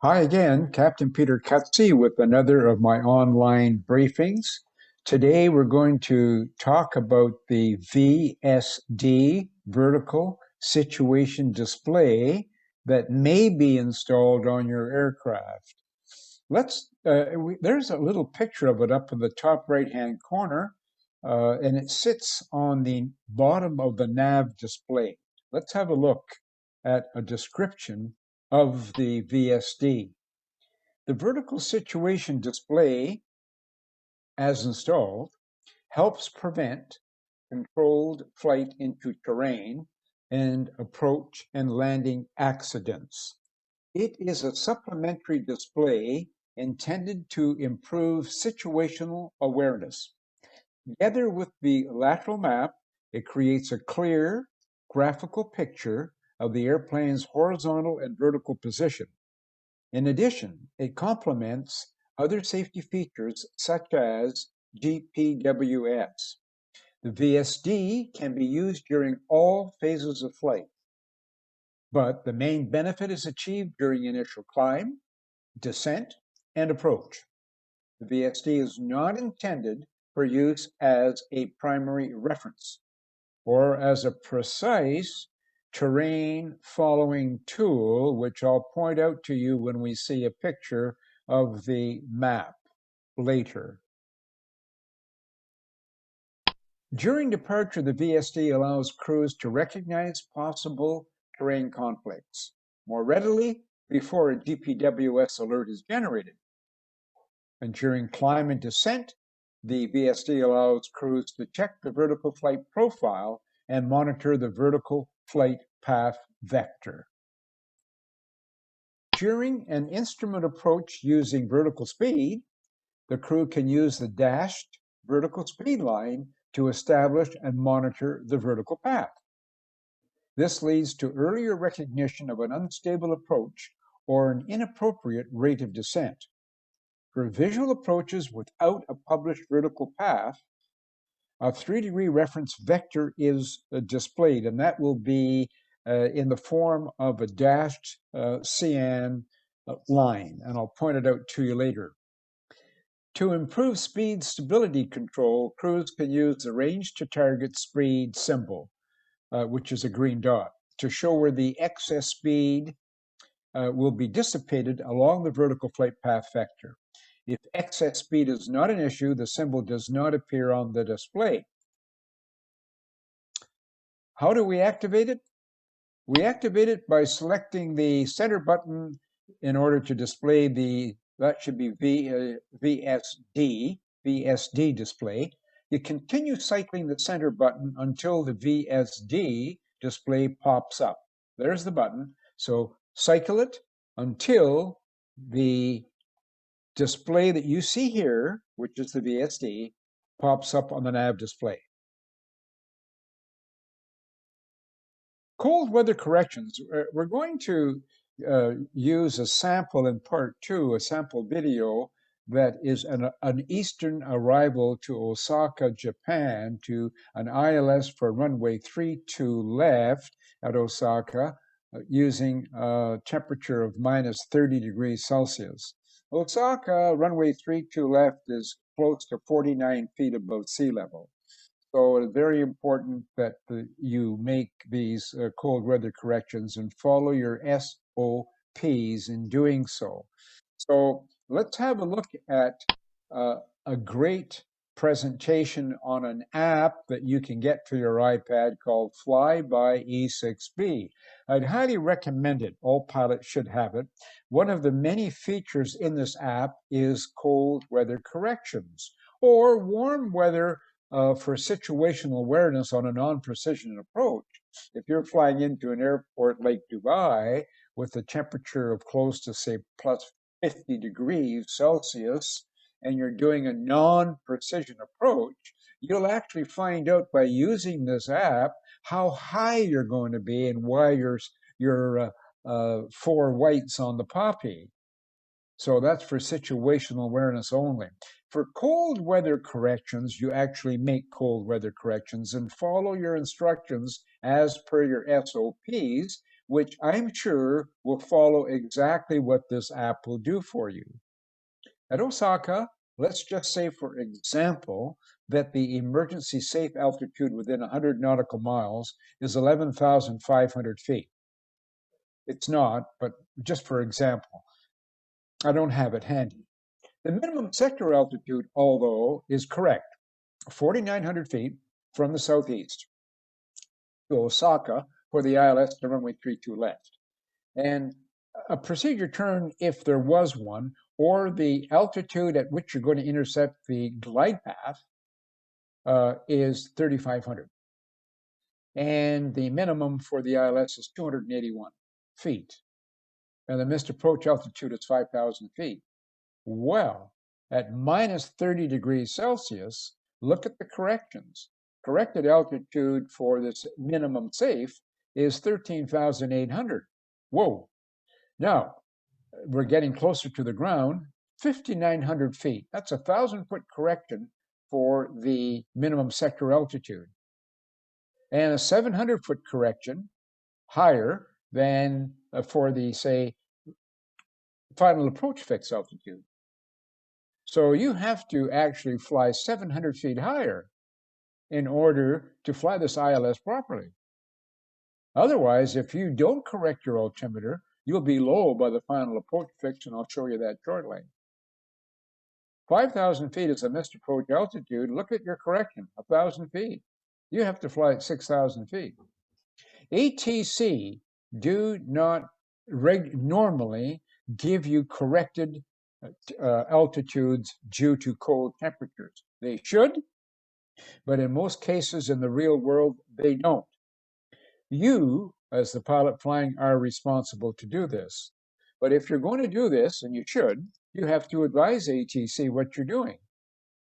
Hi again, Captain Peter Cutsey with another of my online briefings. Today we're going to talk about the VSD, Vertical Situation Display, that may be installed on your aircraft. There's a little picture of it up in the top right-hand corner, and it sits on the bottom of the nav display. Let's have a look at a description of the VSD. The vertical situation display, as installed, helps prevent controlled flight into terrain and approach and landing accidents. It is a supplementary display intended to improve situational awareness. Together with the lateral map, it creates a clear graphical picture of the airplane's horizontal and vertical position. In addition, it complements other safety features such as GPWS. The VSD can be used during all phases of flight, but the main benefit is achieved during initial climb, descent, and approach. The VSD is not intended for use as a primary reference or as a precise terrain following tool, which I'll point out to you when we see a picture of the map later. During departure, the VSD allows crews to recognize possible terrain conflicts more readily before a GPWS alert is generated. And during climb and descent, the VSD allows crews to check the vertical flight profile and monitor the vertical flight path vector. During an instrument approach using vertical speed, the crew can use the dashed vertical speed line to establish and monitor the vertical path. This leads to earlier recognition of an unstable approach or an inappropriate rate of descent. For visual approaches without a published vertical path, a 3-degree reference vector is displayed, and that will be in the form of a dashed cyan line, and I'll point it out to you later. To improve speed stability control, crews can use the range to target speed symbol, which is a green dot, to show where the excess speed will be dissipated along the vertical flight path vector. If excess speed is not an issue, the symbol does not appear on the display. How do we activate it? We activate it by selecting the center button in order to display that should be VSD display. You continue cycling the center button until the VSD display pops up. There's the button. So cycle it until the display that you see here, which is the VSD, pops up on the nav display. Cold weather corrections. We're going to use a sample in part 2, a sample video that is an Eastern arrival to Osaka, Japan, to an ILS for runway 32 left at Osaka, using a temperature of minus 30 degrees Celsius. Osaka, runway 32 left is close to 49 feet above sea level. So it's very important that you make these cold weather corrections and follow your SOPs in doing so. So let's have a look at a great presentation on an app that you can get for your iPad called Flyby E6B. I'd highly recommend it. All pilots should have it. One of the many features in this app is cold weather corrections or warm weather for situational awareness on a non-precision approach. If you're flying into an airport like Dubai with a temperature of close to, say, plus 50 degrees Celsius, and you're doing a non-precision approach, you'll actually find out by using this app how high you're going to be and why you're 4 whites on the poppy. So that's for situational awareness only. For cold weather corrections, you actually make cold weather corrections and follow your instructions as per your SOPs, which I'm sure will follow exactly what this app will do for you. At Osaka, let's just say, for example, that the emergency safe altitude within 100 nautical miles is 11,500 feet. It's not, but just for example, I don't have it handy. The minimum sector altitude, although, is correct, 4,900 feet from the southeast to Osaka for the ILS to runway 32 left. And a procedure turn, if there was one, or the altitude at which you're going to intercept the glide path is 3,500. And the minimum for the ILS is 281 feet. And the missed approach altitude is 5,000 feet. Well, at minus 30 degrees Celsius, look at the corrections. Corrected altitude for this minimum safe is 13,800. Whoa. Now, we're getting closer to the ground, 5,900 feet. That's a 1,000-foot correction for the minimum sector altitude. And a 700-foot correction higher than for the, say, final approach fix altitude. So you have to actually fly 700 feet higher in order to fly this ILS properly. Otherwise, if you don't correct your altimeter, you'll be low by the final approach fix, and I'll show you that shortly. 5,000 feet is the missed approach altitude. Look at your correction, 1,000 feet. You have to fly at 6,000 feet. ATC do not normally give you corrected altitudes due to cold temperatures. They should, but in most cases in the real world, they don't. You, as the pilot flying, are responsible to do this. But if you're going to do this, and you should, you have to advise ATC what you're doing.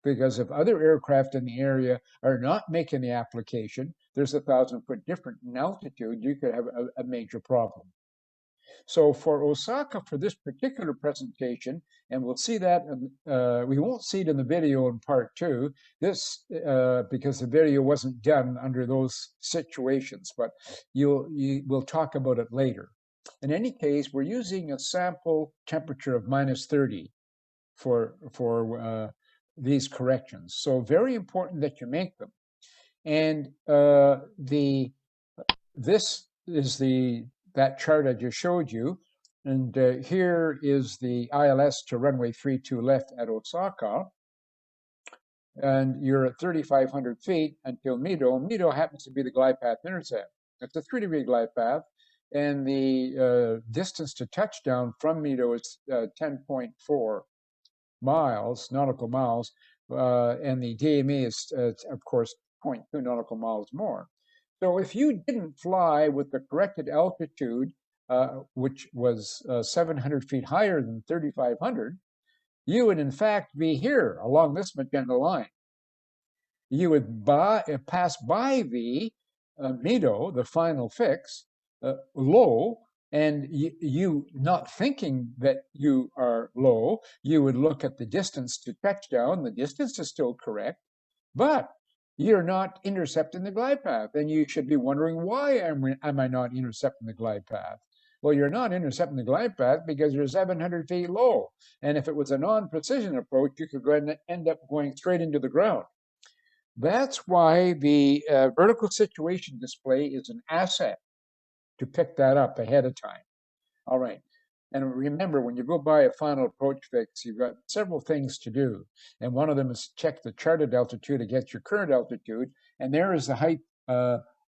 Because if other aircraft in the area are not making the application, there's 1,000-foot difference in altitude, you could have a major problem. So for Osaka, for this particular presentation, and we'll see that, we won't see it in the video in part 2, this because the video wasn't done under those situations, but we'll talk about it later. In any case, we're using a sample temperature of minus 30 for these corrections. So very important that you make them. And this is that chart I just showed you. And here is the ILS to runway 32 left at Osaka. And you're at 3,500 feet until Mido. Mido happens to be the glide path intercept. It's a 3-degree glide path. And the distance to touchdown from Mido is 10.4 miles, nautical miles. And the DME is, of course, 0.2 nautical miles more. So if you didn't fly with the corrected altitude, which was 700 feet higher than 3,500, you would in fact be here along this magenta line. You would pass by the Mido, the final fix, low, and you not thinking that you are low, you would look at the distance to touchdown. The distance is still correct, but you're not intercepting the glide path. And you should be wondering, why am I not intercepting the glide path? Well, you're not intercepting the glide path because you're 700 feet low. And if it was a non-precision approach, you could end up going straight into the ground. That's why the vertical situation display is an asset to pick that up ahead of time. All right. And remember, when you go by a final approach fix, you've got several things to do. And one of them is check the charted altitude against your current altitude. And there is the height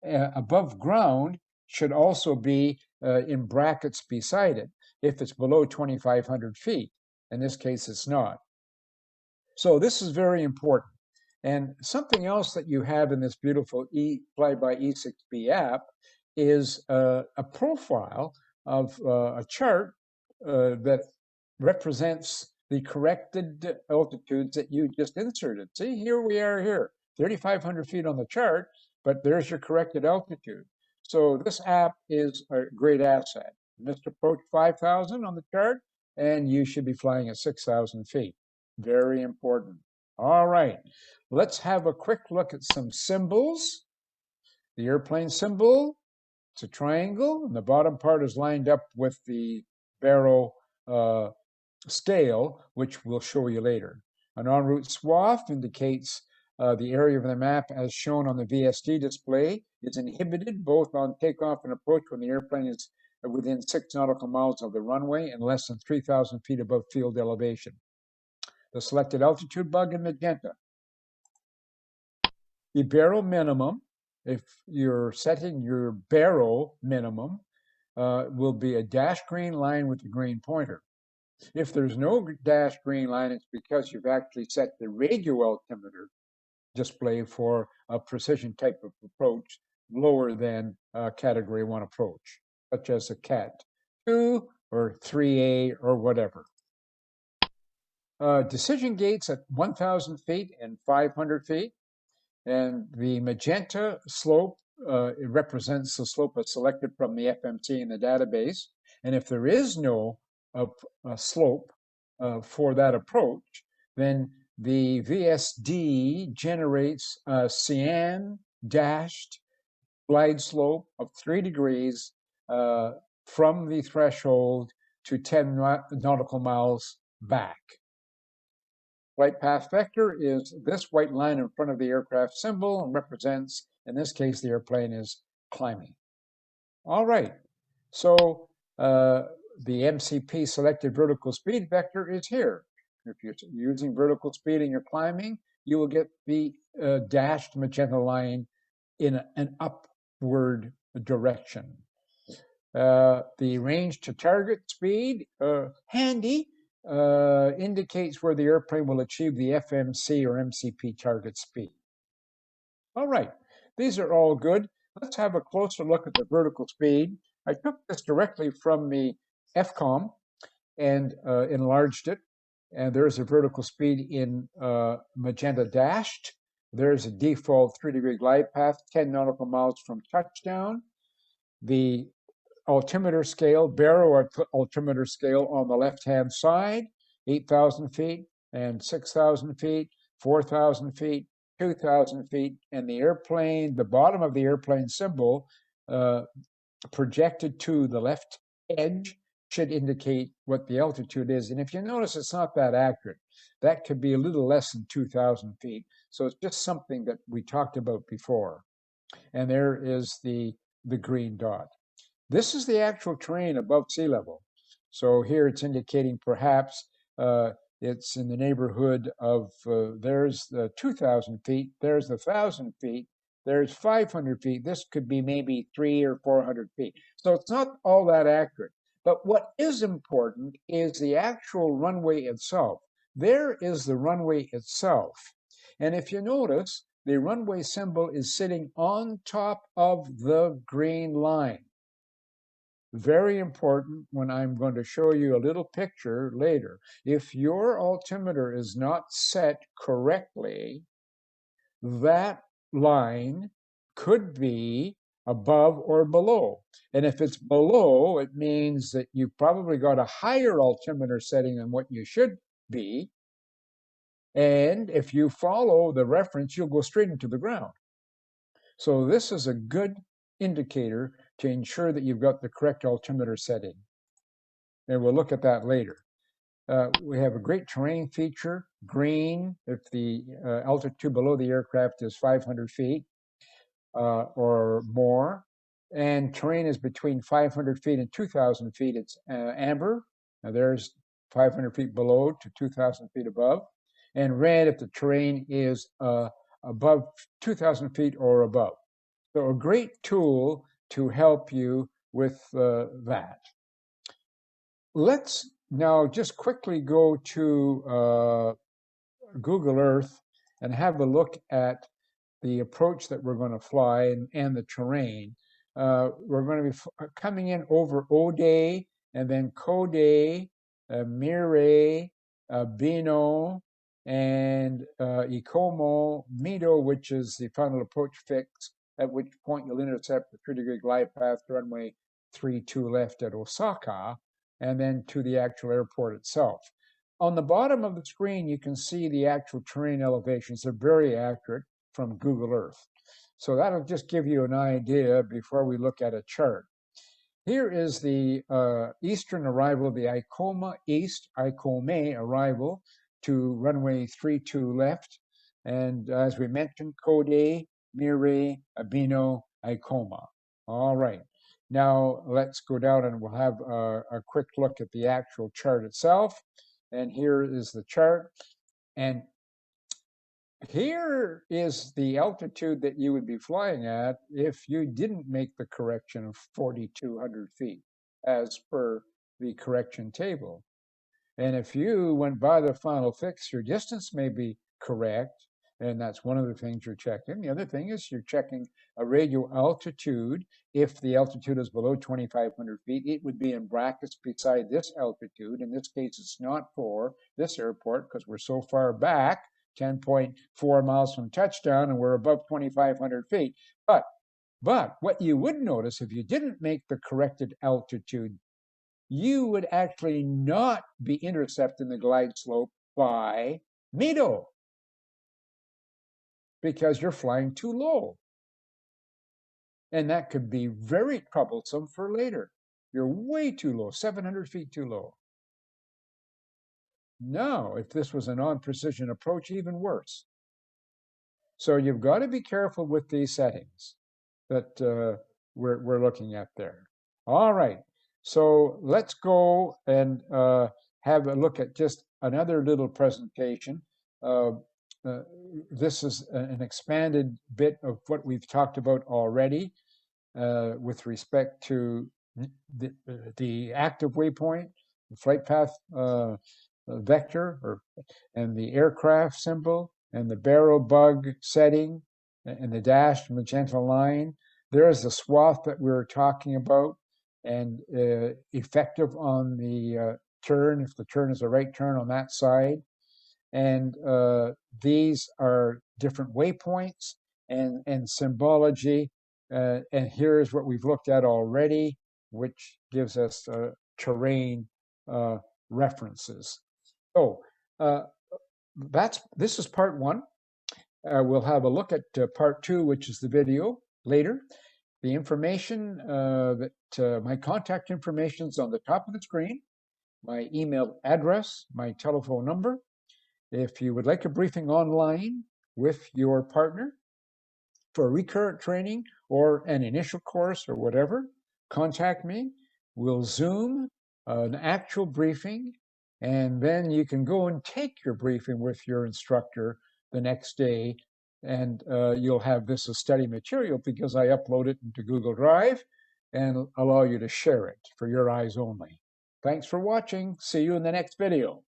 above ground should also be in brackets beside it if it's below 2,500 feet. In this case, it's not. So this is very important. And something else that you have in this beautiful Flyby E6B app is a profile of a chart that represents the corrected altitudes that you just inserted. See, here we are here, 3,500 feet on the chart, but there's your corrected altitude. So this app is a great asset. Missed approach 5,000 on the chart, and you should be flying at 6,000 feet. Very important. All right, let's have a quick look at some symbols. The airplane symbol It's a triangle, and the bottom part is lined up with the Barrow scale, which we'll show you later. An en route swath indicates the area of the map as shown on the VSD display. It's inhibited both on takeoff and approach when the airplane is within 6 nautical miles of the runway and less than 3,000 feet above field elevation. The selected altitude bug in magenta. The Barrow minimum, if you're setting your Barrow minimum, will be a dashed green line with a green pointer. If there's no dashed green line, it's because you've actually set the radio altimeter display for a precision type of approach lower than a Category 1 approach, such as a Cat 2 or 3A or whatever. Decision gates at 1,000 feet and 500 feet. And the magenta slope, it represents the slope that's selected from the FMC in the database. And if there is no slope for that approach, then the VSD generates a cyan dashed glide slope of 3 degrees from the threshold to 10 nautical miles back. Flight path vector is this white line in front of the aircraft symbol and represents, in this case, the airplane is climbing. All right, so the MCP selected vertical speed vector is here. If you're using vertical speed and you're climbing, you will get the dashed magenta line in an upward direction. The range to target speed, handy, indicates where the airplane will achieve the FMC or MCP target speed. All right, these are all good. Let's have a closer look at the vertical speed. I took this directly from the FCOM and enlarged it. And there's a vertical speed in magenta dashed. There's a default 3-degree glide path, 10 nautical miles from touchdown. The altimeter scale, Barrow altimeter scale on the left-hand side, 8,000 feet and 6,000 feet, 4,000 feet, 2,000 feet, and the airplane, the bottom of the airplane symbol projected to the left edge should indicate what the altitude is. And if you notice, it's not that accurate. That could be a little less than 2,000 feet. So it's just something that we talked about before. And there is the green dot. This is the actual terrain above sea level. So here it's indicating perhaps it's in the neighborhood of, there's the 2,000 feet, there's the 1,000 feet, there's 500 feet. This could be maybe 300 or 400 feet. So it's not all that accurate. But what is important is the actual runway itself. There is the runway itself. And if you notice, the runway symbol is sitting on top of the green line. Very important when I'm going to show you a little picture later. If your altimeter is not set correctly, that line could be above or below. And if it's below, it means that you've probably got a higher altimeter setting than what you should be. And if you follow the reference, you'll go straight into the ground. So this is a good indicator to ensure that you've got the correct altimeter setting. And we'll look at that later. We have a great terrain feature, green, if the altitude below the aircraft is 500 feet or more. And terrain is between 500 feet and 2,000 feet. It's amber. Now there's 500 feet below to 2,000 feet above. And red if the terrain is above 2,000 feet or above. So a great tool to help you with that. Let's now just quickly go to Google Earth and have a look at the approach that we're going to fly and the terrain. We're going to be coming in over O'Day and then Coday, Mire, Bino, and Ikomo, Mido, which is the final approach fix, at which point you'll intercept the 3-degree glide path runway 32 left at Osaka, and then to the actual airport itself. On the bottom of the screen, you can see the actual terrain elevations. They're very accurate from Google Earth. So that'll just give you an idea before we look at a chart. Here is the eastern arrival, the Ikoma East, Ikome arrival to runway 32 left. And as we mentioned, Kode, Mire, Abino, Ikoma. All right. Now let's go down and we'll have a quick look at the actual chart itself. And here is the chart. And here is the altitude that you would be flying at if you didn't make the correction of 4,200 feet as per the correction table. And if you went by the final fix, your distance may be correct, and that's one of the things you're checking. The other thing is you're checking a radial altitude. If the altitude is below 2,500 feet, it would be in brackets beside this altitude. In this case, it's not for this airport because we're so far back, 10.4 miles from touchdown, and we're above 2,500 feet. But what you would notice if you didn't make the corrected altitude, you would actually not be intercepting the glide slope by MEDO because you're flying too low. And that could be very troublesome for later. You're way too low, 700 feet too low. Now, if this was a non-precision approach, even worse. So you've got to be careful with these settings that we're looking at there. All right. So let's go and have a look at just another little presentation. This is an expanded bit of what we've talked about already with respect to the active waypoint, the flight path vector, and the aircraft symbol, and the barrel bug setting, and the dashed magenta line. There is the swath that we were talking about, and effective on the turn, if the turn is a right turn on that side. And these are different waypoints and symbology. And here's what we've looked at already, which gives us terrain references. So this is part one. We'll have a look at part two, which is the video later. The information my contact information is on the top of the screen, my email address, my telephone number. If you would like a briefing online with your partner for recurrent training or an initial course or whatever, contact me. We'll Zoom an actual briefing, and then you can go and take your briefing with your instructor the next day, and you'll have this as study material because I upload it into Google Drive and allow you to share it for your eyes only. Thanks for watching. See you in the next video.